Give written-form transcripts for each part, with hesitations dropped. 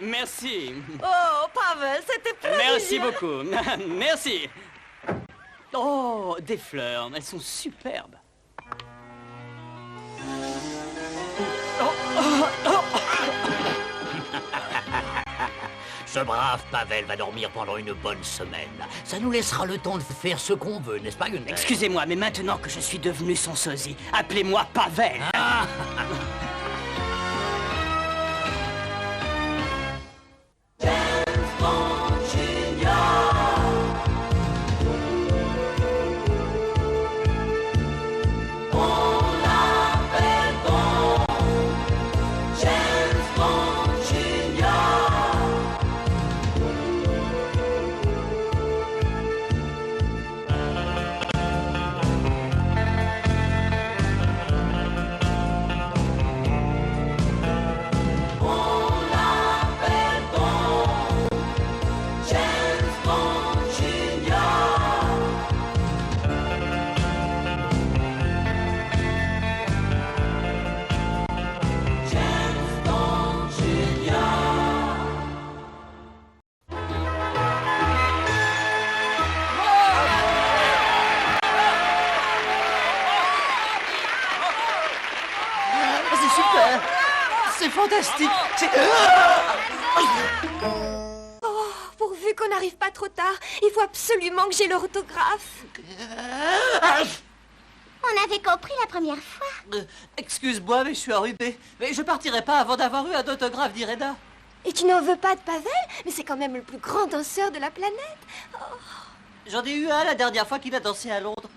Merci. Oh, Pavel, c'était prévu. Merci beaucoup. Merci. Oh, des fleurs. Elles sont superbes. Ce brave Pavel va dormir pendant une bonne semaine. Ça nous laissera le temps de faire ce qu'on veut, n'est-ce pas, Gunther? Excusez-moi, mais maintenant que je suis devenu son sosie, appelez-moi Pavel. Ah. C'est fantastique. Oh, pourvu qu'on n'arrive pas trop tard. Il faut absolument que j'ai leur autographe. On avait compris la première fois. Excuse-moi, mais je suis enrhumé. Mais je partirai pas avant d'avoir eu un autographe d'Irena. Et tu n'en veux pas de Pavel? Mais c'est quand même le plus grand danseur de la planète. J'en ai eu un la dernière fois qu'il a dansé à Londres.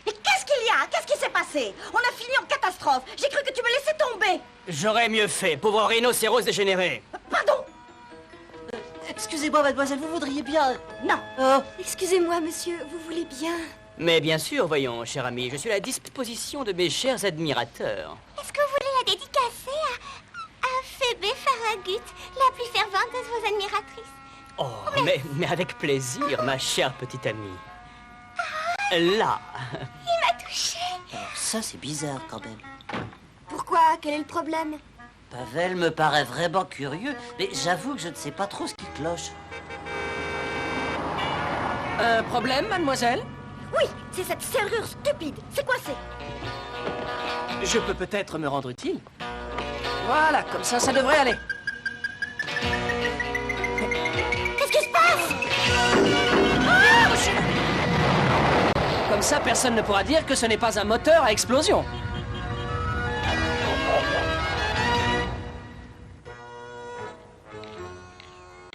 Mais qu'est-ce qu'il y a? Qu'est-ce qui s'est passé? On a fini en catastrophe. J'ai cru que tu me laissais tomber. J'aurais mieux fait, pauvre rhinocéros dégénéré. Pardon? Excusez-moi, mademoiselle, vous voudriez bien... Non. Excusez-moi, monsieur, vous voulez bien? Mais bien sûr, voyons, cher ami, je suis à la disposition de mes chers admirateurs. Est-ce que vous voulez la dédicacer à Phébé Farragut, la plus fervente de vos admiratrices? Oh, mais avec plaisir, ma chère petite amie. Là. Il m'a touchée. Alors ça, c'est bizarre quand même. Pourquoi? Quel est le problème? Pavel me paraît vraiment curieux, mais j'avoue que je ne sais pas trop ce qui cloche. Un problème, mademoiselle? Oui, c'est cette serrure stupide. C'est quoi c'est? Je peux peut-être me rendre utile. Voilà, comme ça devrait aller. Qu'est-ce qui se passe? Comme ça, personne ne pourra dire que ce n'est pas un moteur à explosion.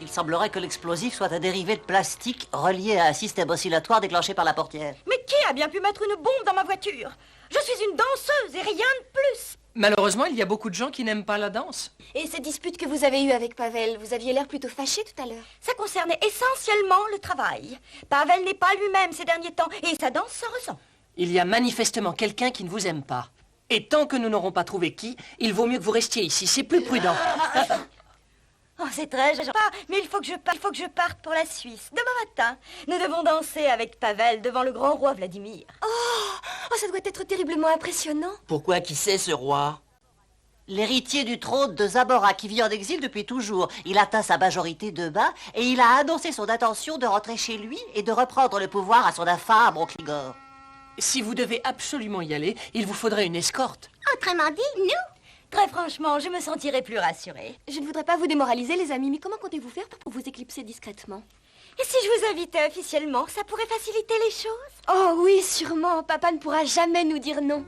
Il semblerait que l'explosif soit un dérivé de plastique relié à un système oscillatoire déclenché par la portière. Mais qui a bien pu mettre une bombe dans ma voiture? Je suis une danseuse et rien de plus. Malheureusement, il y a beaucoup de gens qui n'aiment pas la danse. Et cette dispute que vous avez eue avec Pavel, vous aviez l'air plutôt fâché tout à l'heure. Ça concernait essentiellement le travail. Pavel n'est pas lui-même ces derniers temps et sa danse se ressent. Il y a manifestement quelqu'un qui ne vous aime pas. Et tant que nous n'aurons pas trouvé qui, il vaut mieux que vous restiez ici, c'est plus prudent. Oh, c'est très gentil. Mais il faut que je parte pour la Suisse. Demain matin, nous devons danser avec Pavel devant le grand roi Vladimir. Oh, ça doit être terriblement impressionnant. Pourquoi qui c'est ce roi? L'héritier du trône de Zabora qui vit en exil depuis toujours. Il atteint sa majorité demain et il a annoncé son intention de rentrer chez lui et de reprendre le pouvoir à son infâme oncle Igor. Si vous devez absolument y aller, il vous faudrait une escorte. Autrement dit, nous. Très franchement, je me sentirai plus rassurée. Je ne voudrais pas vous démoraliser, les amis, mais comment comptez-vous faire pour vous éclipser discrètement? Et si je vous invitais officiellement, ça pourrait faciliter les choses? Oh oui, sûrement. Papa ne pourra jamais nous dire non.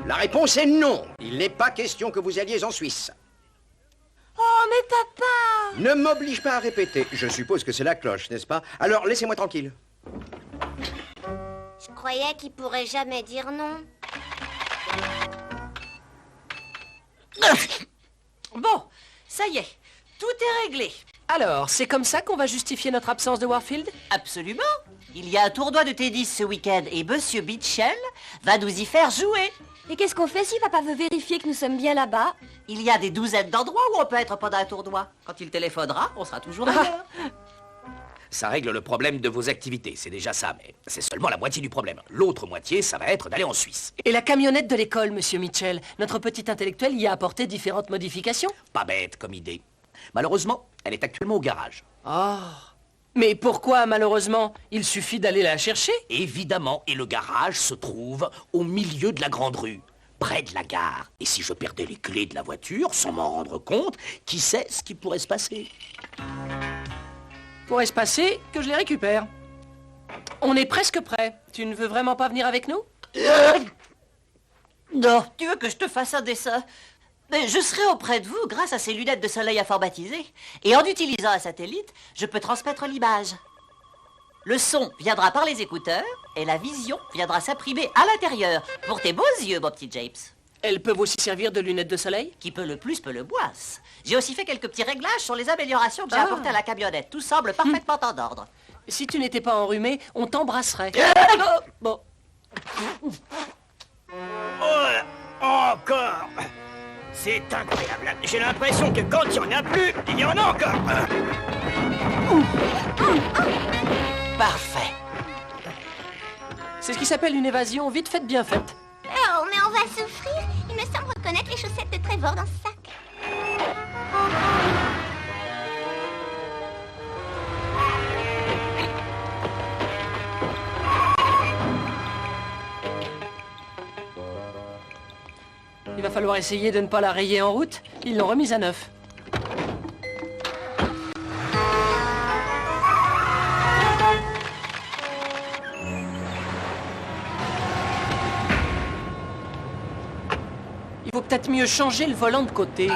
La réponse est non. Il n'est pas question que vous alliez en Suisse. Oh, mais papa! Ne m'oblige pas à répéter. Je suppose que c'est la cloche, n'est-ce pas? Alors, laissez-moi tranquille. Je croyais qu'il pourrait jamais dire non. Bon, ça y est, tout est réglé. Alors, c'est comme ça qu'on va justifier notre absence de Warfield? Absolument. Il y a un tournoi de tennis ce week-end et Monsieur Mitchell va nous y faire jouer. Et qu'est-ce qu'on fait si papa veut vérifier que nous sommes bien là-bas? Il y a des douzaines d'endroits où on peut être pendant un tournoi. Quand il téléphonera, on sera toujours là. Ça règle le problème de vos activités, c'est déjà ça, mais c'est seulement la moitié du problème. L'autre moitié, ça va être d'aller en Suisse. Et la camionnette de l'école, monsieur Mitchell? Notre petit intellectuel y a apporté différentes modifications. Pas bête comme idée. Malheureusement, elle est actuellement au garage. Oh. Mais pourquoi, malheureusement? Il suffit d'aller la chercher. Évidemment, et le garage se trouve au milieu de la grande rue, près de la gare. Et si je perdais les clés de la voiture, sans m'en rendre compte, qui sait ce qui pourrait se passer? Pourrait se passer que je les récupère. On est presque prêt. Tu ne veux vraiment pas venir avec nous? Non, tu veux que je te fasse un dessin? Mais je serai auprès de vous grâce à ces lunettes de soleil informatisées. Et en utilisant un satellite, je peux transmettre l'image. Le son viendra par les écouteurs et la vision viendra s'imprimer à l'intérieur. Pour tes beaux yeux, mon petit James. Elles peuvent aussi servir de lunettes de soleil? Qui peut le plus peut le boisse. J'ai aussi fait quelques petits réglages sur les améliorations que j'ai apportées à la camionnette. Tout semble parfaitement en ordre. Si tu n'étais pas enrhumé, on t'embrasserait. Bon. Oh, encore. C'est incroyable. J'ai l'impression que quand il n'y en a plus, il y en a encore. Parfait. C'est ce qui s'appelle une évasion vite faite, bien faite. Oh, mais on va souffrir. Il me semble reconnaître les chaussettes de Trevor dans ce sac. Il va falloir essayer de ne pas la rayer en route. Ils l'ont remise à neuf. Il vaut peut-être mieux changer le volant de côté.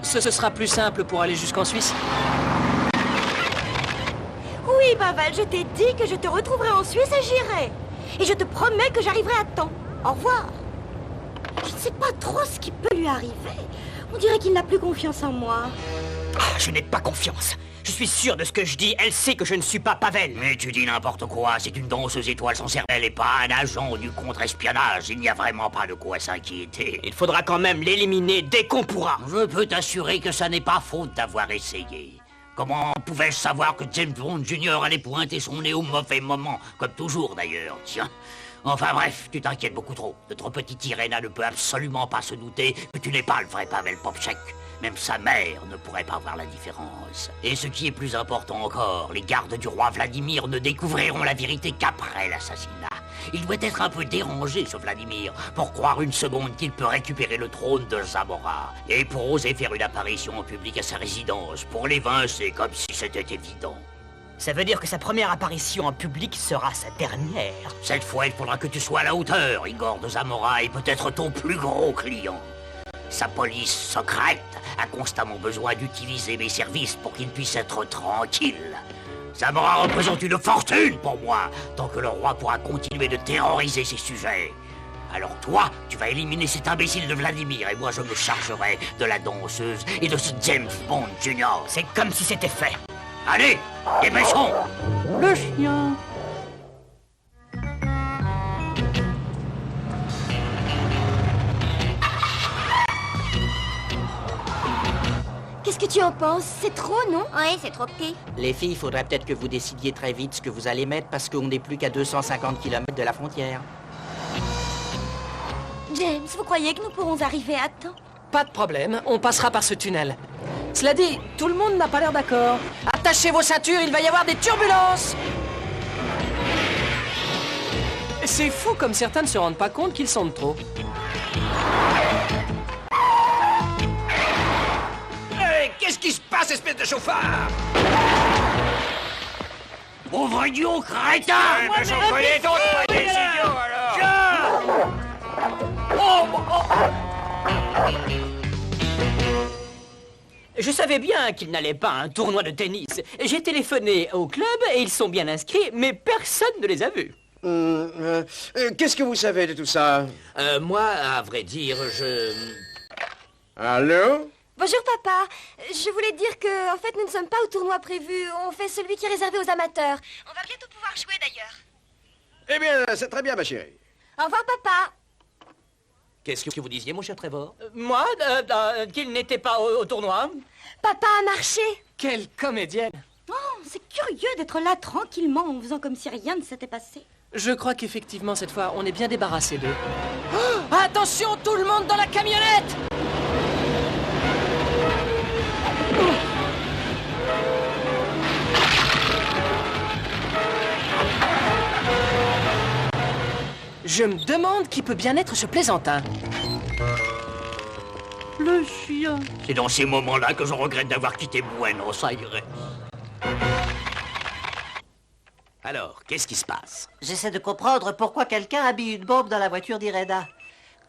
Ce sera plus simple pour aller jusqu'en Suisse. Oui, Pavel, je t'ai dit que je te retrouverai en Suisse et j'irai. Et je te promets que j'arriverai à temps. Au revoir. Je ne sais pas trop ce qui peut lui arriver. On dirait qu'il n'a plus confiance en moi. Ah, je n'ai pas confiance. Je suis sûr de ce que je dis. Elle sait que je ne suis pas Pavel. Mais tu dis n'importe quoi, c'est une danseuse étoile sans cervelle et pas un agent du contre-espionnage. Il n'y a vraiment pas de quoi s'inquiéter. Il faudra quand même l'éliminer dès qu'on pourra. Je peux t'assurer que ça n'est pas faute d'avoir essayé. Comment pouvais-je savoir que James Bond Jr. allait pointer son nez au mauvais moment, comme toujours d'ailleurs, tiens. Enfin bref, tu t'inquiètes beaucoup trop. Notre petite Irena ne peut absolument pas se douter que tu n'es pas le vrai Pavel Popchak. Même sa mère ne pourrait pas voir la différence. Et ce qui est plus important encore, les gardes du roi Vladimir ne découvriront la vérité qu'après l'assassinat. Il doit être un peu dérangé, ce Vladimir, pour croire une seconde qu'il peut récupérer le trône de Zamora. Et pour oser faire une apparition en public à sa résidence, pour l'évincer comme si c'était évident. Ça veut dire que sa première apparition en public sera sa dernière. Cette fois, il faudra que tu sois à la hauteur. Igor de Zamora est peut-être ton plus gros client. Sa police secrète a constamment besoin d'utiliser mes services pour qu'il puisse être tranquille. Zamora représente une fortune pour moi, tant que le roi pourra continuer de terroriser ses sujets. Alors toi, tu vas éliminer cet imbécile de Vladimir et moi je me chargerai de la danseuse et de ce James Bond Jr. C'est comme si c'était fait. Allez, dépêchons! Le chien. Qu'est-ce que tu en penses? C'est trop, non? Oui, c'est trop petit. Les filles, il faudrait peut-être que vous décidiez très vite ce que vous allez mettre parce qu'on n'est plus qu'à 250 km de la frontière. James, vous croyez que nous pourrons arriver à temps? Pas de problème, on passera par ce tunnel. Cela dit, tout le monde n'a pas l'air d'accord. Attachez vos ceintures, il va y avoir des turbulences! C'est fou comme certains ne se rendent pas compte qu'ils sont de trop. Hey, qu'est-ce qui se passe, espèce de chauffard? Pauvre idiot crétin! Mais j'en connais d'autres, pas des idiots, alors! Je savais bien qu'il n'allait pas à un tournoi de tennis. J'ai téléphoné au club et ils sont bien inscrits, mais personne ne les a vus. Qu'est-ce que vous savez de tout ça? Moi, à vrai dire, je... Allô? Bonjour, papa. Je voulais dire que, en fait, nous ne sommes pas au tournoi prévu. On fait celui qui est réservé aux amateurs. On va bientôt pouvoir jouer, d'ailleurs. Eh bien, c'est très bien, ma chérie. Au revoir, papa. Qu'est-ce que vous disiez, mon cher Trevor? Moi, qu'il n'était pas au tournoi. Papa a marché. Quelle comédienne! Oh, c'est curieux d'être là tranquillement en faisant comme si rien ne s'était passé. Je crois qu'effectivement, cette fois, on est bien débarrassé d'eux. Oh, attention, tout le monde dans la camionnette! Je me demande qui peut bien être ce plaisantin. Le chien. C'est dans ces moments-là que je regrette d'avoir quitté Buenos Aires. Alors, qu'est-ce qui se passe? J'essaie de comprendre pourquoi quelqu'un a mis une bombe dans la voiture d'Irena.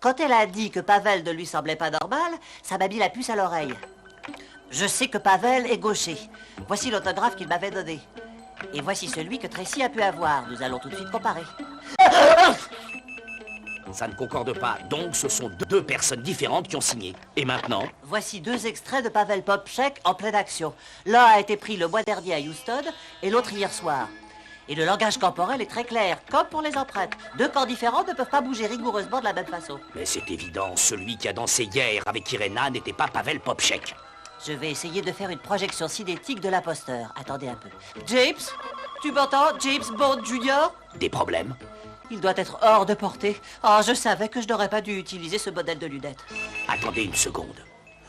Quand elle a dit que Pavel ne lui semblait pas normal, ça m'a mis la puce à l'oreille. Je sais que Pavel est gaucher. Voici l'autographe qu'il m'avait donné. Et voici celui que Tracy a pu avoir. Nous allons tout de suite comparer. Ça ne concorde pas, donc ce sont deux personnes différentes qui ont signé. Et maintenant? Voici deux extraits de Pavel Popchek en pleine action. L'un a été pris le mois dernier à Houston et l'autre hier soir. Et le langage corporel est très clair, comme pour les empreintes. Deux corps différents ne peuvent pas bouger rigoureusement de la même façon. Mais c'est évident, celui qui a dansé hier avec Irena n'était pas Pavel Popchek. Je vais essayer de faire une projection cinétique de l'imposteur. Attendez un peu. James? Tu m'entends, James Bond Jr.? Des problèmes? Il doit être hors de portée. Oh, je savais que je n'aurais pas dû utiliser ce modèle de lunettes. Attendez une seconde.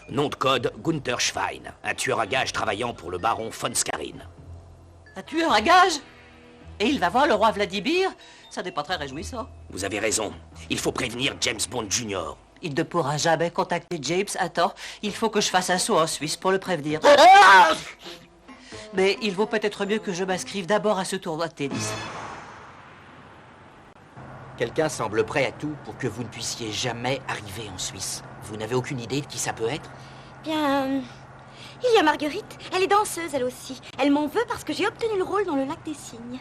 Nom de code, Gunther Schwein, un tueur à gages travaillant pour le baron von Skarin. Un tueur à gages? Et il va voir le roi Vladimir? Ça n'est pas très réjouissant. Vous avez raison. Il faut prévenir James Bond Jr. Il ne pourra jamais contacter James. Attends, il faut que je fasse un saut en Suisse pour le prévenir. Mais il vaut peut-être mieux que je m'inscrive d'abord à ce tournoi de tennis. Quelqu'un semble prêt à tout pour que vous ne puissiez jamais arriver en Suisse. Vous n'avez aucune idée de qui ça peut être? Bien... il y a Marguerite. Elle est danseuse, elle aussi. Elle m'en veut parce que j'ai obtenu le rôle dans le lac des Cygnes.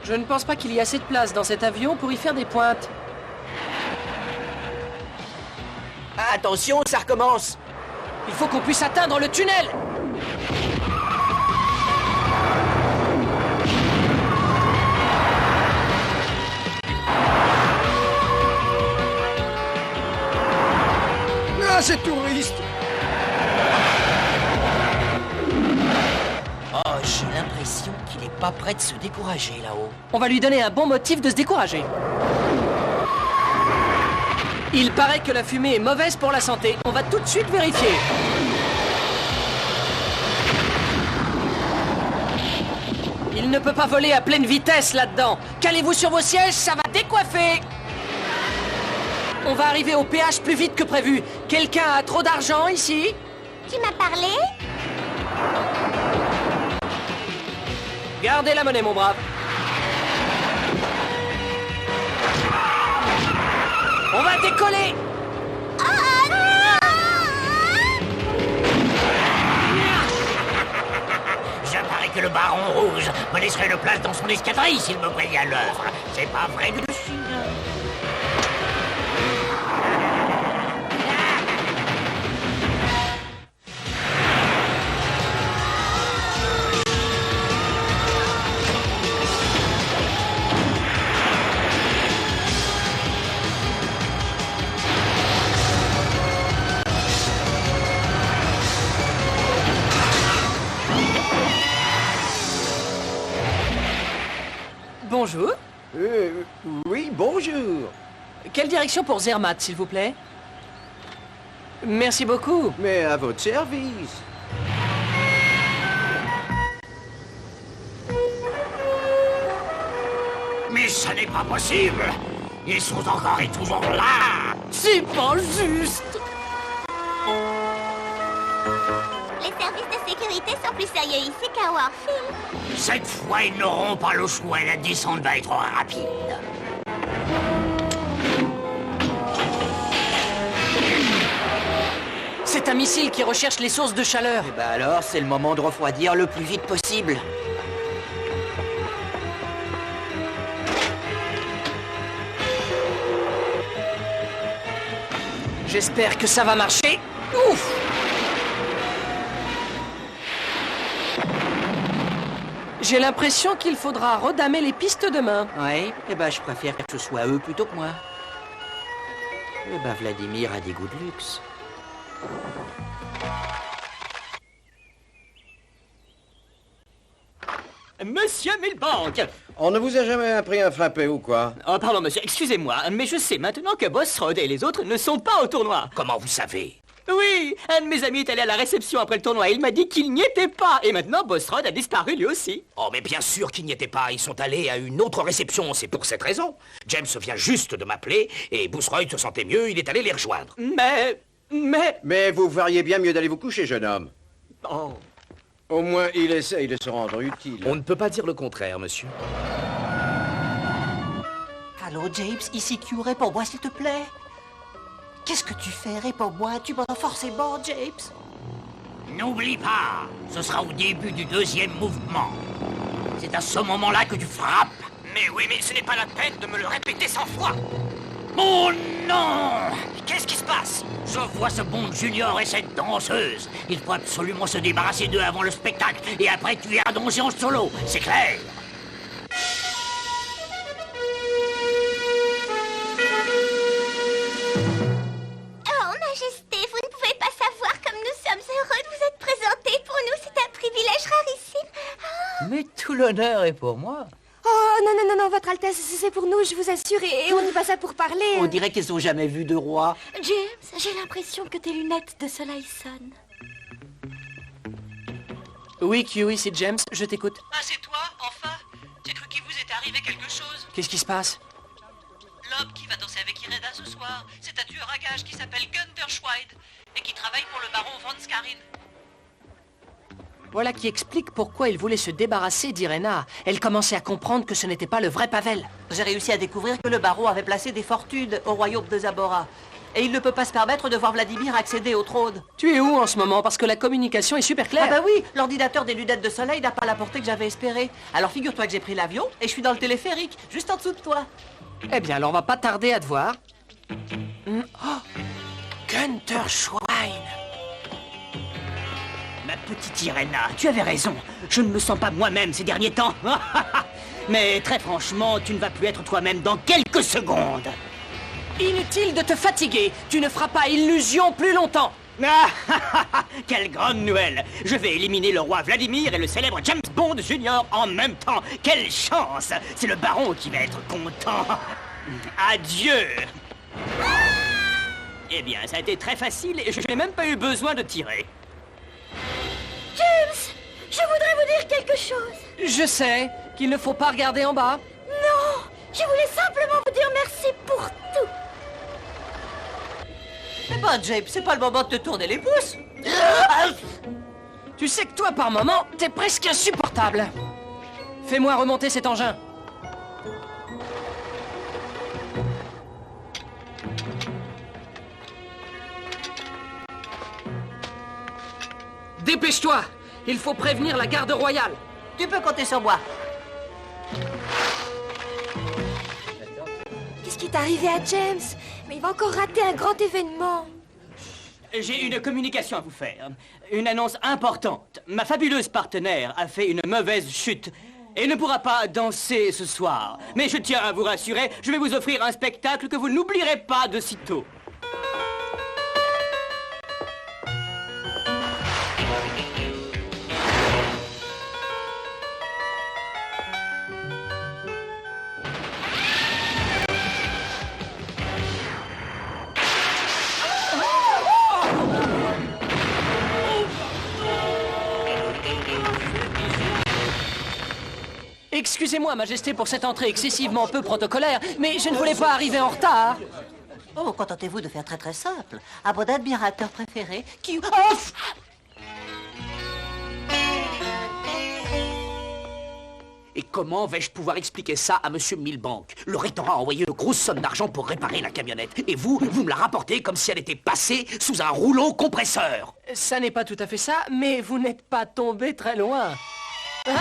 Je ne pense pas qu'il y ait assez de place dans cet avion pour y faire des pointes. Attention, ça recommence! Il faut qu'on puisse atteindre le tunnel! Ah, c'est touriste! Oh, j'ai l'impression qu'il n'est pas prêt de se décourager là-haut. On va lui donner un bon motif de se décourager. Il paraît que la fumée est mauvaise pour la santé. On va tout de suite vérifier. Il ne peut pas voler à pleine vitesse là-dedans. Calez-vous sur vos sièges, ça va décoiffer. On va arriver au péage plus vite que prévu. Quelqu'un a trop d'argent ici? Tu m'as parlé? Gardez la monnaie, mon brave. On va décoller! Je parie que le baron rouge me laisserait une place dans son escadrille s'il me voyait à l'œuvre. C'est pas vrai, Lucie? Bonjour. Oui, bonjour. Quelle direction pour Zermatt, s'il vous plaît? Merci beaucoup. Mais à votre service. Mais ça n'est pas possible! Ils sont encore et toujours là! C'est pas juste! Les services de sécurité sont plus sérieux ici qu'à Warfield. Cette fois, ils n'auront pas le choix, la descente va être rapide. C'est un missile qui recherche les sources de chaleur. Eh ben alors, c'est le moment de refroidir le plus vite possible. J'espère que ça va marcher. Ouf! J'ai l'impression qu'il faudra redamer les pistes demain. Ouais, eh ben je préfère que ce soit eux plutôt que moi. Eh ben, Vladimir a des goûts de luxe. Monsieur Milbank! On ne vous a jamais appris un frappé ou quoi? Oh, pardon, monsieur, excusez-moi, mais je sais maintenant que Bossrod et les autres ne sont pas au tournoi. Comment vous savez? Oui, un de mes amis est allé à la réception après le tournoi et il m'a dit qu'il n'y était pas. Et maintenant, Bossrod a disparu lui aussi. Oh, mais bien sûr qu'ils n'y étaient pas. Ils sont allés à une autre réception. C'est pour cette raison. James vient juste de m'appeler et Bousroyd se sentait mieux. Il est allé les rejoindre. Mais vous feriez bien mieux d'aller vous coucher, jeune homme. Oh. Au moins, il essaye de se rendre utile. On ne peut pas dire le contraire, monsieur. Allô, James, ici Q, réponds-moi s'il te plaît. Qu'est-ce que tu fais? Réponds-moi, tu m'entends forcément, James. N'oublie pas, ce sera au début du deuxième mouvement. C'est à ce moment-là que tu frappes. Mais oui, mais ce n'est pas la peine de me le répéter 100 fois. Oh non! Qu'est-ce qui se passe? Je vois ce Bond Junior et cette danseuse. Il faut absolument se débarrasser d'eux avant le spectacle. Et après, tu iras danser en solo. C'est clair? Oh, Majesté, vous ne pouvez pas savoir comme nous sommes heureux de vous être présentés. Pour nous, c'est un privilège rarissime. Oh. Mais tout l'honneur est pour moi. Oh, non, non, non, non, Votre Altesse, c'est pour nous, je vous assure, et on y passe ça pour parler. On dirait qu'ils n'ont jamais vu de roi. James, j'ai l'impression que tes lunettes de soleil sonnent. Oui, Q, oui, c'est James, je t'écoute. Ah, c'est toi, enfin? J'ai cru qu'il vous était arrivé quelque chose. Qu'est-ce qui se passe? L'homme qui va danser avec Ireda ce soir, c'est un tueur à gages qui s'appelle Gunther Schweid et qui travaille pour le baron von Skarin. Voilà qui explique pourquoi il voulait se débarrasser d'Irena. Elle commençait à comprendre que ce n'était pas le vrai Pavel. J'ai réussi à découvrir que le baron avait placé des fortunes au royaume de Zabora. Et il ne peut pas se permettre de voir Vladimir accéder au trône. Tu es où en ce moment? Parce que la communication est super claire. Ah bah oui, l'ordinateur des lunettes de soleil n'a pas la portée que j'avais espérée. Alors figure-toi que j'ai pris l'avion et je suis dans le téléphérique, juste en dessous de toi. Eh bien, alors on va pas tarder à te voir. Oh, Gunther Schwein. Ma petite Irena, tu avais raison. Je ne me sens pas moi-même ces derniers temps. Mais très franchement, tu ne vas plus être toi-même dans quelques secondes. Inutile de te fatiguer. Tu ne feras pas illusion plus longtemps. Quelle grande nouvelle! Je vais éliminer le roi Vladimir et le célèbre James Bond Junior en même temps. Quelle chance! C'est le baron qui va être content. Adieu! Eh bien, ça a été très facile et je n'ai même pas eu besoin de tirer. James, je voudrais vous dire quelque chose. Je sais qu'il ne faut pas regarder en bas. Non, je voulais simplement vous dire merci pour tout. Eh ben, James, c'est pas le moment de te tourner les pouces. Tu sais que toi, par moment, t'es presque insupportable. Fais-moi remonter cet engin. Dépêche-toi! Il faut prévenir la garde royale. Tu peux compter sur moi. Qu'est-ce qui est arrivé à James? Mais il va encore rater un grand événement. J'ai une communication à vous faire. Une annonce importante. Ma fabuleuse partenaire a fait une mauvaise chute et ne pourra pas danser ce soir. Mais je tiens à vous rassurer, je vais vous offrir un spectacle que vous n'oublierez pas de sitôt. Excusez-moi, Majesté, pour cette entrée excessivement peu protocolaire, mais je ne voulais pas arriver en retard. Oh, contentez-vous de faire très très simple. À mon admirateur préféré, qui... Oh! Et comment vais-je pouvoir expliquer ça à Monsieur Milbank? Le recteur a envoyé une grosse somme d'argent pour réparer la camionnette. Et vous me la rapportez comme si elle était passée sous un rouleau compresseur. Ça n'est pas tout à fait ça, mais vous n'êtes pas tombé très loin. Hein?